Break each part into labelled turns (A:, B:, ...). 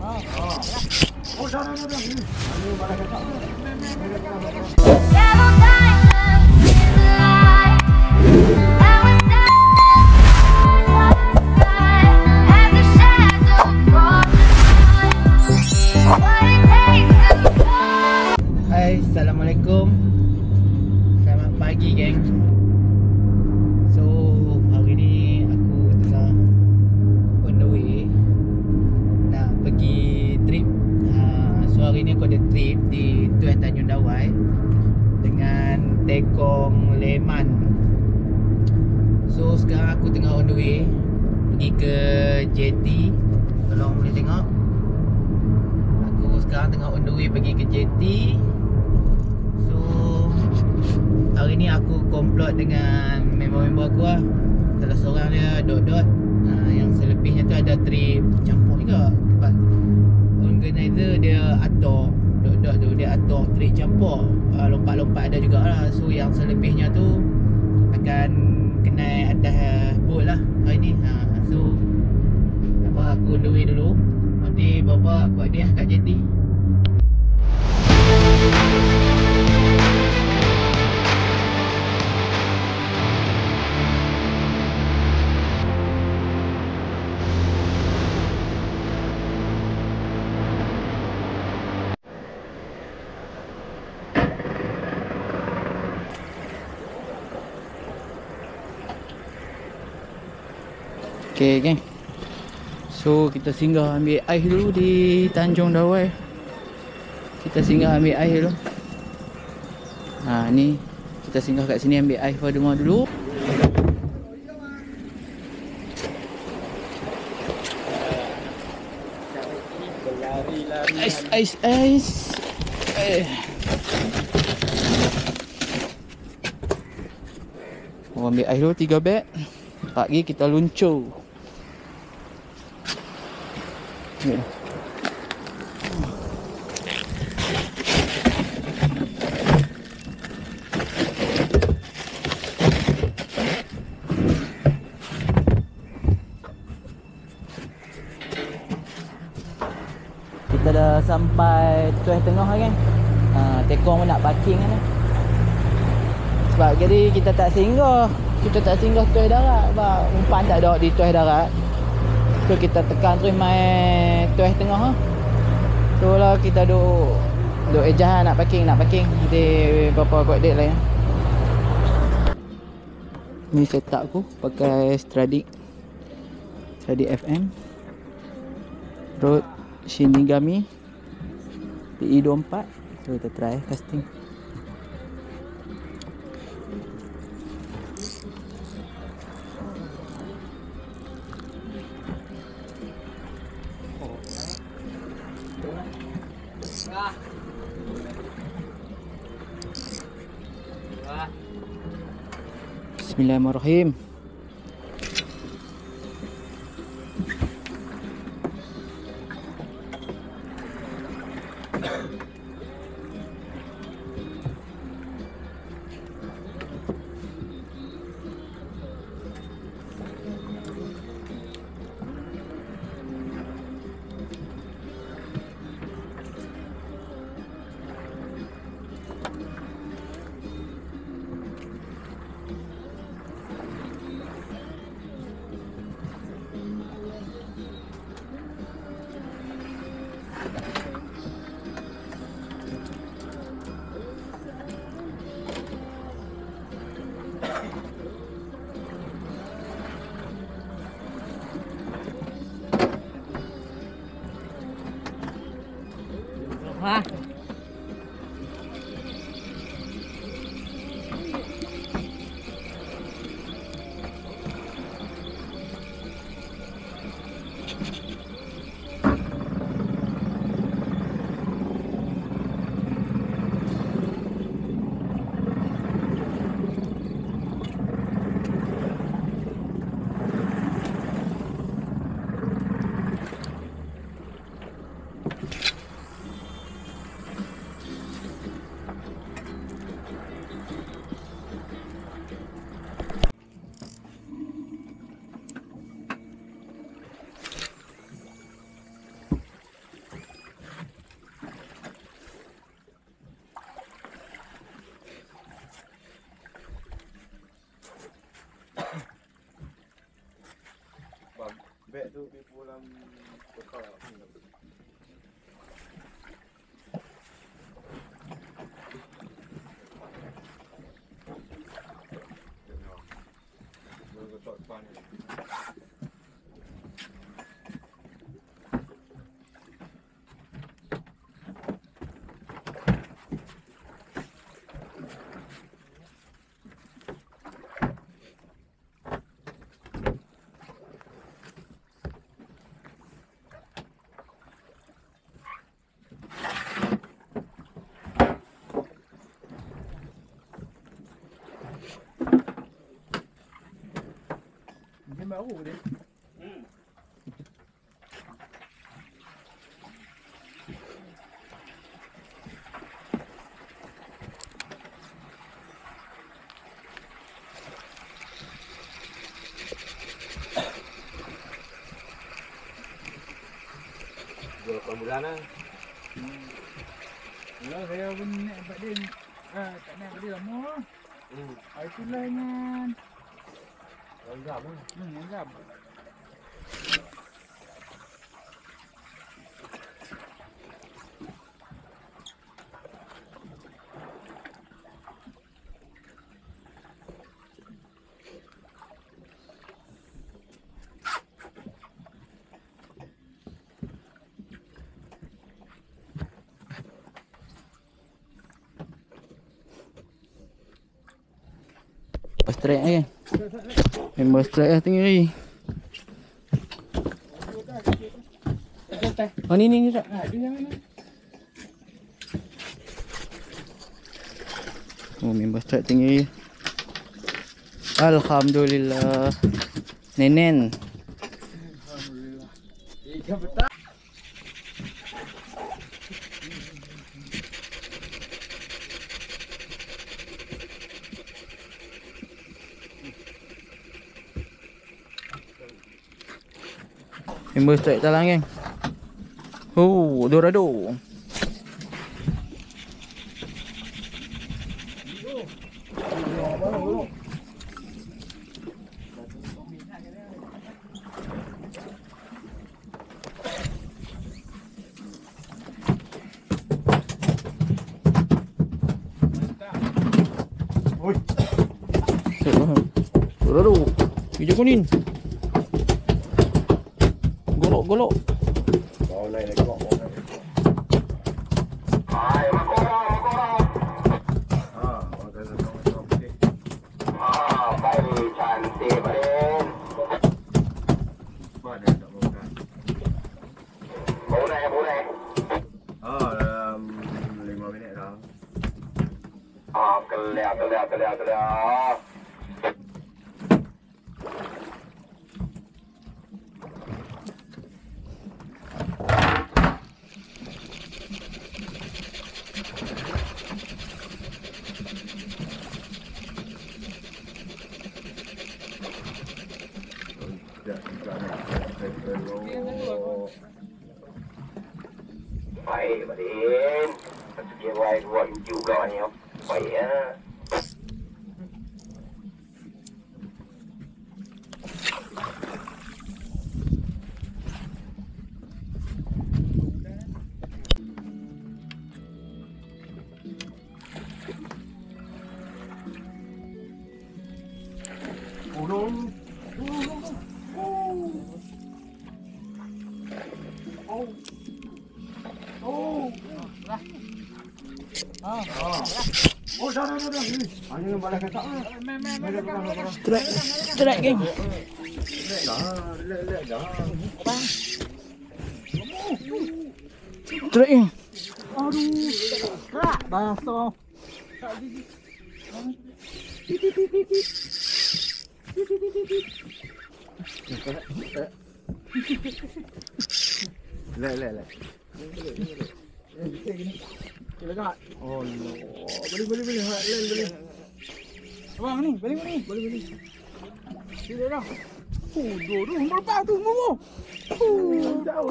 A: Hai, Assalamualaikum. Selamat pagi, geng. So, hari ni aku tengah on the way nak pergi trip. So, hari ni aku ada trip di Tuas Tanjung Dawai dengan Tekong Leman. So, sekarang aku tengah on the way pergi ke JT. Kalau boleh tengok, aku sekarang tengah on the way pergi ke JT. So, hari ni aku komplot dengan member-member aku lah. Salah seorang dia Dot-Dot, yang selebihnya tu ada trip campur juga. Sebab organizer dia atur, Dot-Dot tu dia atur trip campur, lompat-lompat ada jugalah. So yang selebihnya tu akan kena atas boat lah hari ni. So aku on the way dulu. Nanti bawa buat dia kat JT. Okay, geng. So kita singgah ambil air dulu di Tanjung Dawai. Kita singgah ambil air dulu. Ni kita singgah kat sini ambil air pada rumah dulu. Ais. Ambil air dulu 3 beg. Pagi kita luncur. Okay. Kita dah sampai Tuas Tengah kan. Tekong pun nak parking kan. Sebab jadi kita tak singgah Tuas Darat. Sebab umpan tak ada di Tuas Darat. So kita tekan terus mai Tuas Tengah. So lah kita duk ejah nak parking. Kita berapa buat date lah ya. Ni setup aku pakai Stradic FM Rode Shinigami PE24. So kita try casting. Bismillahirrahmanirrahim. Wah.
B: Beg tu pergi pulang bekal.
C: Baru dia.
B: Berapa bulan lah?
C: Kalau saya pun nak buat dia tak nak buat dia lama. Itulah dengan
B: Langgam lah.
C: langgam.
A: Strike kan? Member strike lah tinggi ni. Oh ni tak? Oh member strike tinggi. Alhamdulillah. Nenen.
C: Alhamdulillah. Ikan petang.
A: Member strike talang kan? Oh, dorado.
B: Oi.
A: Dorado. Hijau kuning. Golok.
B: Bawa naik lagi kok. Dalam 5 minit dah. Kelihatan.
D: Baik, Badin. Kira buat juga ni. Baik ya.
B: Oh, dah. Hanya balas katak lah.
A: Strike geng.
B: Dah.
A: Strike geng.
C: Aduh. Kerak basah.
B: Lek.
C: Kita kat.
B: Oh, no. Boleh. Lek.
C: Abang ni, balik. Sini dah. Dua, berapa tu Momo?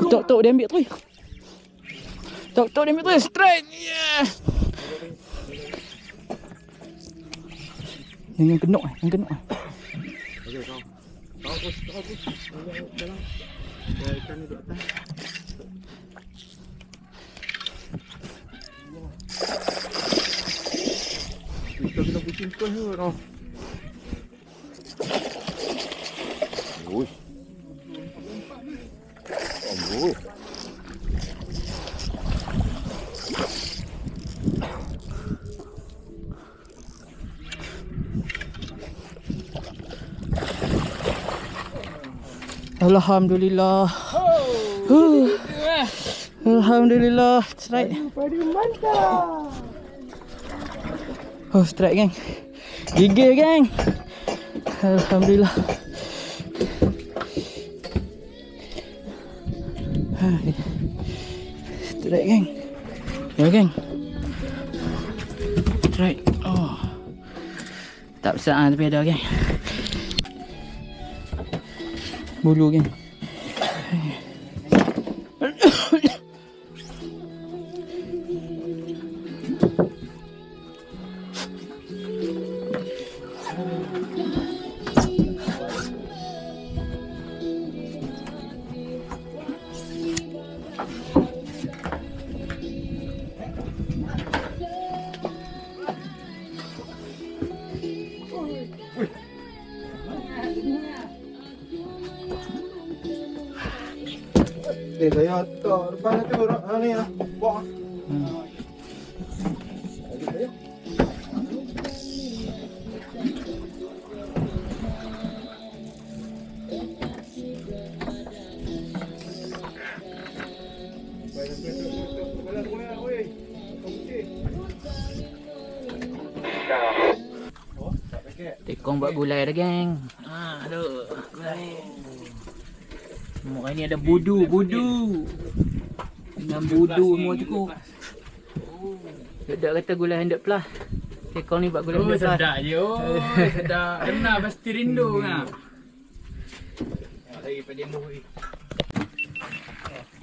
A: Tok dia ambil tu. Tok dia ambil tu. Strike. Yeah. Yang kenok.
B: Okey, kau. Ada ikan ni duduk atas. Kita kena pusing terus tu noh. Ui. Oh.
A: Alhamdulillah. Alhamdulillah. Strike.
B: Padi mantap.
A: Oh, strike geng. Gigil geng. Alhamdulillah. Strike geng. Ya geng. Strike. Oh. Tak besar tapi ada geng. Bulu geng.
B: Saya tak depan tu ni ah. Bawa.
A: Tekong buat gulai dah geng. Aduh, gulai. Semua ni ada budu. Dengan budu semua cukup. Sedap kata gulai 100 plus. Tekong ni buat gulai 100 plus.
C: Sedap je. Sedap. Kena pasti rindu kan.
B: Lagi pada mu.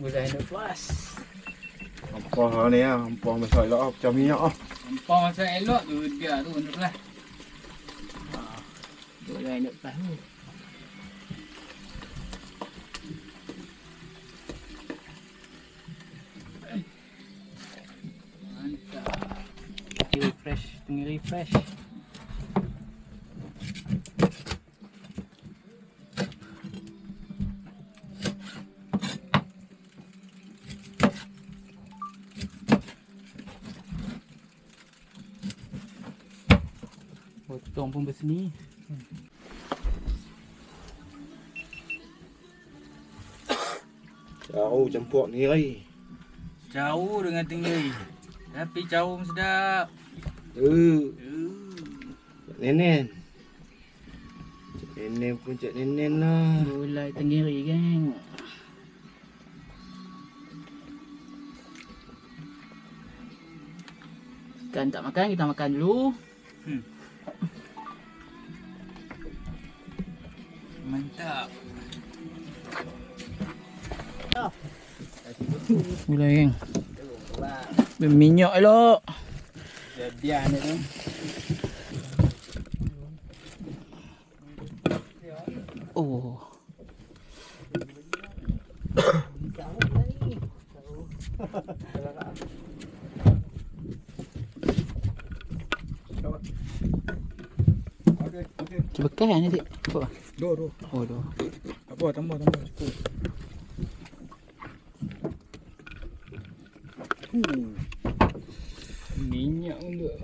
A: Gulai 100 plus.
B: Apa ni ah? Apa masalah macam minyak ah.
C: Empang masa elok tu dia tu 100 plus.
A: Gulai 100 plus ni. Refresh. Potong pun berseni.
B: Jauh campur ni rai.
C: Jauh dengan tinggi. Tapi jauh sedap.
B: Nenen. Nenen pun cak nenen lah.
A: Gulai tenggiri geng. Ikan tak makan, kita makan dulu.
C: Mantap.
A: Gulai geng. Berminyak elok.
C: Jadian dia tu.
A: Oh. Cuba kan ni dik. Apa?
C: Dua.
A: Oh, dah.
C: Apa tambah cukup. Minyak untuk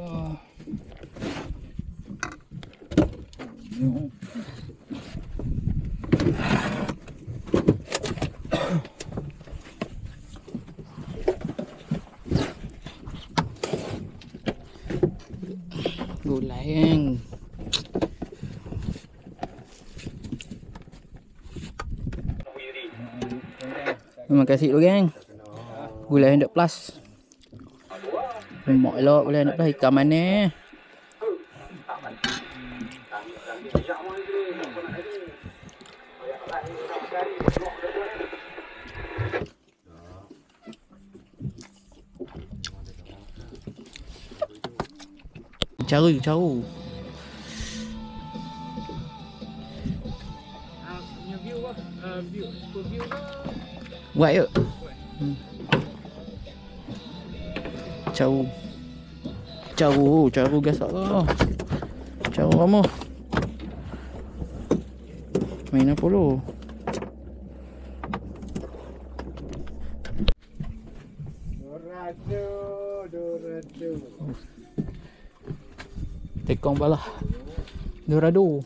A: gulai geng. Terima kasih dulu geng. Gulai 100 plus. Mak elok gulai 100 plus. Ikan mana? Caru. Buat yuk. Caru. Caru gasak lah. Caru lama. Main apa lu?
C: Dorado.
A: Tekong balah. Dorado.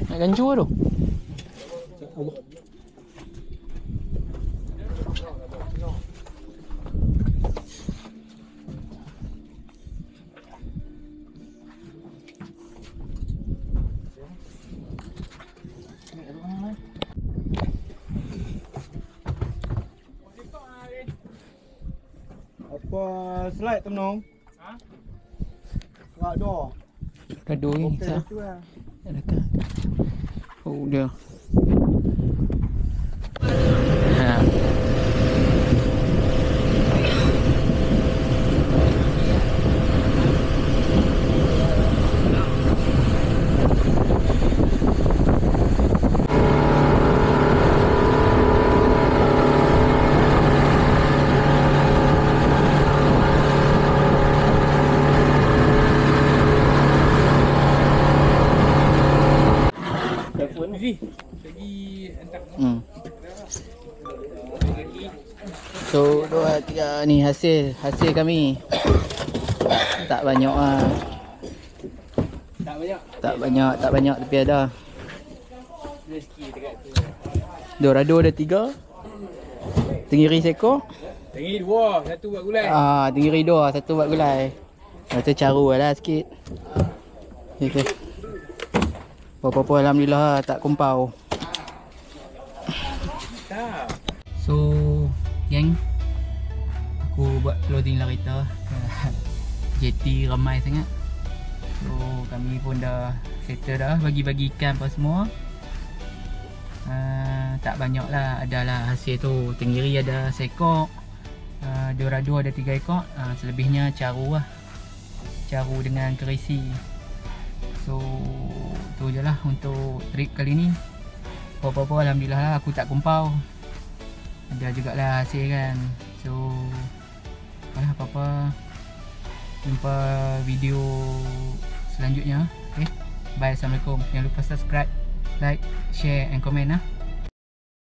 A: Nak ganjur tu.
B: Apa slide tu menong?
C: Ha?
B: Slide door.
A: Dorado ni.
B: Okey
A: Sah.
B: tu lah.
A: Dekat. Oh dia. Ha.
C: Lagi entah.
A: So 2 3 ni hasil kami. Tak banyak ah. Tak banyak tapi ada. Dorado ada 3. Tenggiri seekor.
C: Tenggiri 2, satu buat gulai.
A: Tenggiri 2, satu buat gulai. Lepas tu caru lah sikit. Okey. Apa-apa alhamdulillah lah, tak kumpau. So, geng, aku buat clothing lah kereta. JT ramai sangat. So, kami pun dah settle dah, bagi-bagi ikan apa semua. Tak banyak lah, adalah hasil tu. Tenggiri ada seekor, Dorado ada 3 ekor, selebihnya caru lah. Caru dengan kerisi. So, tu je lah untuk trip kali ni. Apa-apa alhamdulillah lah, aku tak kumpau. Ada jugalah hasil kan. So, apa-apa, jumpa video selanjutnya. Okay, bye, assalamualaikum. Jangan lupa subscribe, like, share and comment lah.